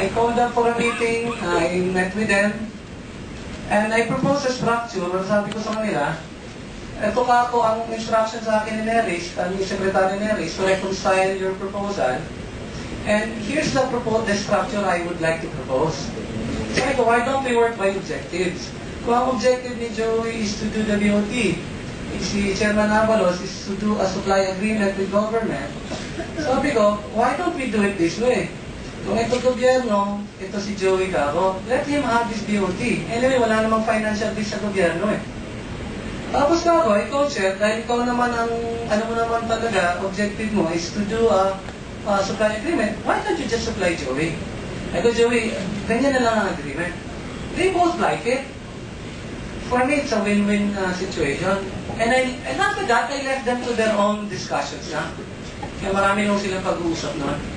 I called them for a meeting, I met with them, and I proposed a structure. Sabi ko sa kanila, ito ka ako ang instruction sa akin ni Neris, ang Secretary Neris, to reconcile your proposal. And here's the structure I would like to propose. Sabi ko, why don't we work by objectives? Kung ang objective ni Joey is to do the BOT, si Chairman Avalos is to do a supply agreement with government. Sabi ko, why don't we do it this way? Kung ito gobyerno, ito si Joey Cabo, let him have this BOT. Anyway, wala namang financial risk sa gobyerno eh. Tapos Cabo, ikaw Chair, dahil ikaw naman ang, ano mo naman talaga, objective mo is to do a supply agreement, why don't you just supply Joey? I go, Joey, ganyan na lang ang agreement. They both like it. For me, it's a win-win situation. And after that, I left them to their own discussions na. Kaya marami nung silang pag-uusap noon.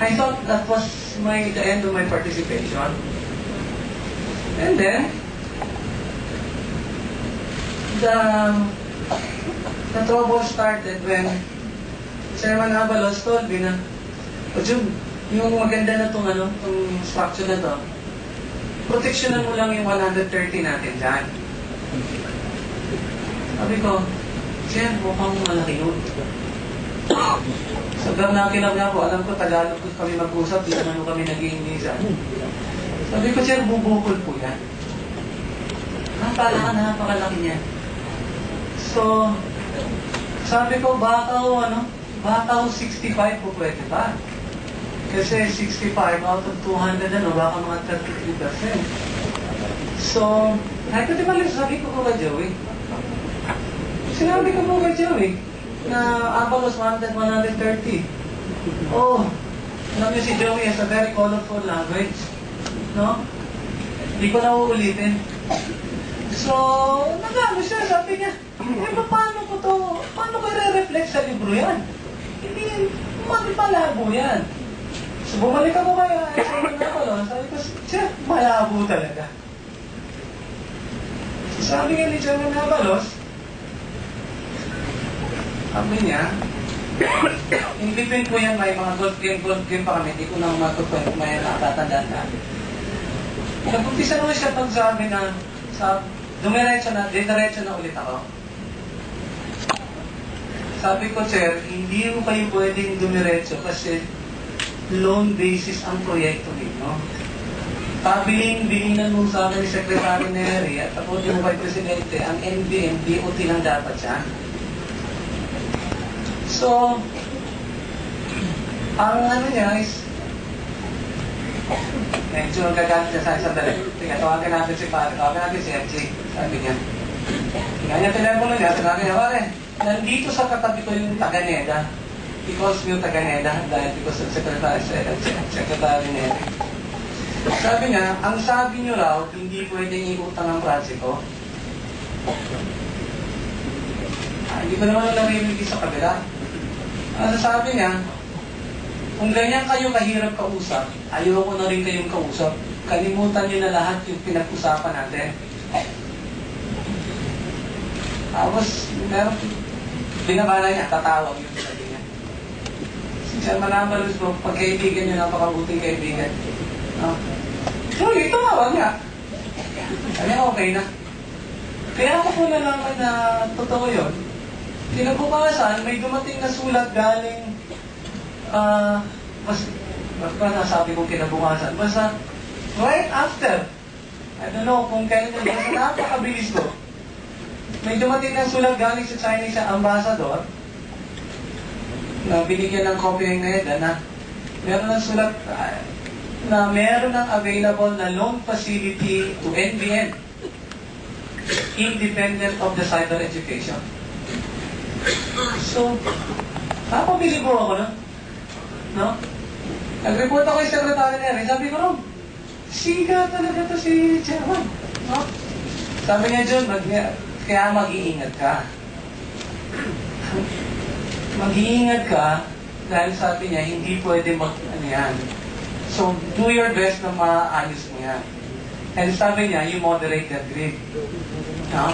I thought that was the end of my participation. And then, the trouble started when Chairman Avalos told me na, o Jun, yung maganda na itong structure na to, proteksyonan mo lang yung 130 natin dyan. Sabi ko, Chair, mukhang malaki yun. Sabi na kinab na po, alam ko Tagalog kami mag-usap, di naman kami nag-iingisan. Sabi ko, Chair, bubukol po yan. Napakalaki niya. So, sabi ko, baka 65 po pwede ba? Kasi 65 out of 200, baka mga 33%. So, sabi ko kay Joey. Sinabi ko po kay Joey na Avalos 130. Oh, alam niyo si Joey has a very colorful language. No? Hindi ko na uulitin. So, nagano siya, sabi niya, paano ko i-reflect sa libro yan? Hindi, malabo yan. So, bumalik ako kaya, sabi ko, Chef, malabo talaga. So, sabi nga ni Chairman Avalos, sabi niya, in between po yan, may mga golf game pa kami, hindi ko na matutunan, may natatandaan na. Nag-umpisa naman siya pagsabi na, diretso na ulit ako. Sabi ko, Chair, hindi mo kayo pwedeng dumiretso kasi loan basis ang proyekto ninyo. Pabiling-bilingan mo sa akin ni Secretary Neri at ako din mo kay Presidente, ang NBM, BOT lang dapat yan. So, ang niya is, medyo nagagalit niya sa isang dali. Tika, tawagan natin si Pare, tawagan natin si FJ. Sabi niya. Tingnan niya telepono niya, sabi niya, Pare, nandito sa katabi ko yung Taganeda. Because yung Taganeda, dahil because of Secretary Neri. Sabi niya, ang sabi niyo raw, hindi pwedeng iutang ang project ko. Hindi ko naman namimigay sa kabila. Ano sabi niya, kung ganyan kayo kahirap kausap, ayoko na rin kayong kausap. Kalimutan niyo na lahat yung pinag-usapan natin. Tapos, meron, binabala niya, tatawag yung sabi niya. Si Chairman Avalos po, pagkaibigan niyo, napakabuting kaibigan. So, tumawag niya. Sabi niya, okay na. Kaya ako po nalaman na totoo yun. Kinabukasan, may dumating na sulat galing basta nasabi kong kinabukasan. Basta, right after, I don't know kung kailan yun, basta napakabilis ko. May dumating na sulat galing sa Chinese ambassador na binigyan ng copy ng NEDA na meron ng sulat na meron ng available na loan facility to NBN independent of the cyber education. So, napabili ko ako no? Nag-report ako yung Secretary Neri. Sabi ko, Rob, siga talaga to si Chairman. No? Sabi niya, John, kaya mag-iingat ka. Mag-iingat ka dahil sabi niya, hindi pwede yan. So, do your best na maayos mo yan. And sabi niya, you moderate that grid. No?